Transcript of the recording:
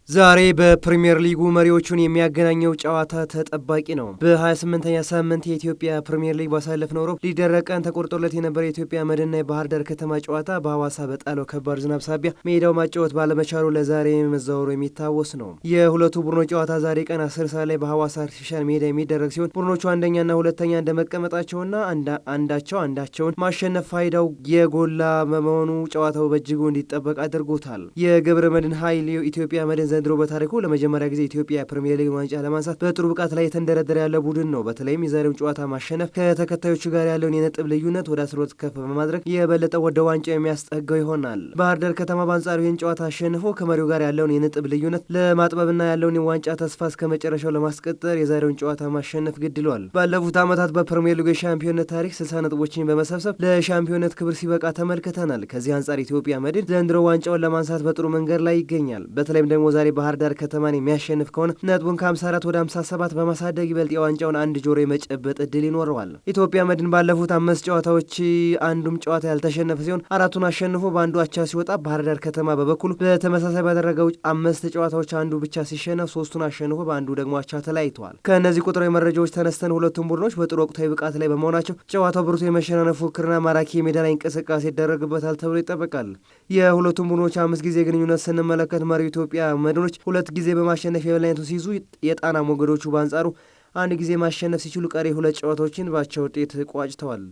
ዛሬ በፕሪሚየር ሊጉ መሪዎቹን የሚያገናኘው ጨዋታ ተጠባቂ ነው። በ28ኛ ሳምንት የኢትዮጵያ ፕሪሚየር ሊግ ባሳለፍነው ረቡዕ ሊደረግ ቀን ተቆርጦለት የነበረው የኢትዮጵያ መድንና የባህር ዳር ከተማ ጨዋታ በሐዋሳ በጣለው ከባድ ዝናብ ሳቢያ ሜዳው ማጫወት ባለመቻሉ ለዛሬ መዛወሩ የሚታወስ ነው። የሁለቱ ቡድኖች ጨዋታ ዛሬ ቀን 10 ሰዓት ላይ በሐዋሳ አርቲፊሻል ሜዳ የሚደረግ ሲሆን ቡድኖቹ አንደኛና ሁለተኛ እንደመቀመጣቸውና አንዳቸውን ማሸነፍ ፋይዳው የጎላ በመሆኑ ጨዋታው በእጅጉ እንዲጠበቅ አድርጎታል። የገብረ መድን ኃይል ኢትዮጵያ መድን ዘንድሮ በታሪኩ ለመጀመሪያ ጊዜ ኢትዮጵያ ፕሪሚየር ሊግ ዋንጫ ለማንሳት በጥሩ ብቃት ላይ የተንደረደረ ያለ ቡድን ነው። በተለይም የዛሬውን ጨዋታ ማሸነፍ ከተከታዮቹ ጋር ያለውን የነጥብ ልዩነት ወደ 12 ከፍ በማድረግ የበለጠ ወደ ዋንጫው የሚያስጠጋው ይሆናል። ባህር ዳር ከተማ በአንጻሩ ይህን ጨዋታ አሸንፎ ከመሪው ጋር ያለውን የነጥብ ልዩነት ለማጥበብና ያለውን የዋንጫ ተስፋ እስከ መጨረሻው ለማስቀጠር የዛሬውን ጨዋታ ማሸነፍ ግድ ይሏል። ባለፉት ዓመታት በፕሪሚየር ሊግ የሻምፒዮንነት ታሪክ 60 ነጥቦችን በመሰብሰብ ለሻምፒዮንነት ክብር ሲበቃ ተመልክተናል። ከዚህ አንጻር ኢትዮጵያ መድን ዘንድሮ ዋንጫውን ለማንሳት በጥሩ መንገድ ላይ ይገኛል። በተለይም ደግሞ ዛሬ ባህር ዳር ከተማን የሚያሸንፍ ከሆነ ነጥቡን ከ54 ወደ 57 በማሳደግ ይበልጥ የዋንጫውን አንድ ጆሮ የመጨበጥ እድል ይኖረዋል። ኢትዮጵያ መድን ባለፉት 5 ጨዋታዎች አንዱም ጨዋታ ያልተሸነፈ ሲሆን 4ቱን አሸንፎ በአንዱ አቻ ሲወጣ፣ ባህር ዳር ከተማ በበኩሉ በተመሳሳይ ባደረገው 5 ጨዋታዎች አንዱ ብቻ ሲሸነፍ 3ቱን አሸንፎ በአንዱ ደግሞ አቻ ተለያይተዋል። ከእነዚህ ቁጥራዊ መረጃዎች ተነስተን ሁለቱም ቡድኖች በጥሩ ወቅታዊ ብቃት ላይ በመሆናቸው ጨዋታው ብርቱ የመሸናነፍ ፉክክርና ማራኪ የሜዳ ላይ እንቅስቃሴ ይደረግበታል ተብሎ ይጠበቃል። የሁለቱም ቡድኖች 5 ጊዜ ግንኙነት ስንመለከት መሪው ኢትዮጵያ መድኖች 2 ጊዜ በማሸነፍ የበላይነቱን ሲይዙ፣ የጣና ሞገዶቹ በአንጻሩ 1 ጊዜ ማሸነፍ ሲችሉ ቀሪ 2 ጨዋታዎችን በአቻ ውጤት ቋጭተዋል።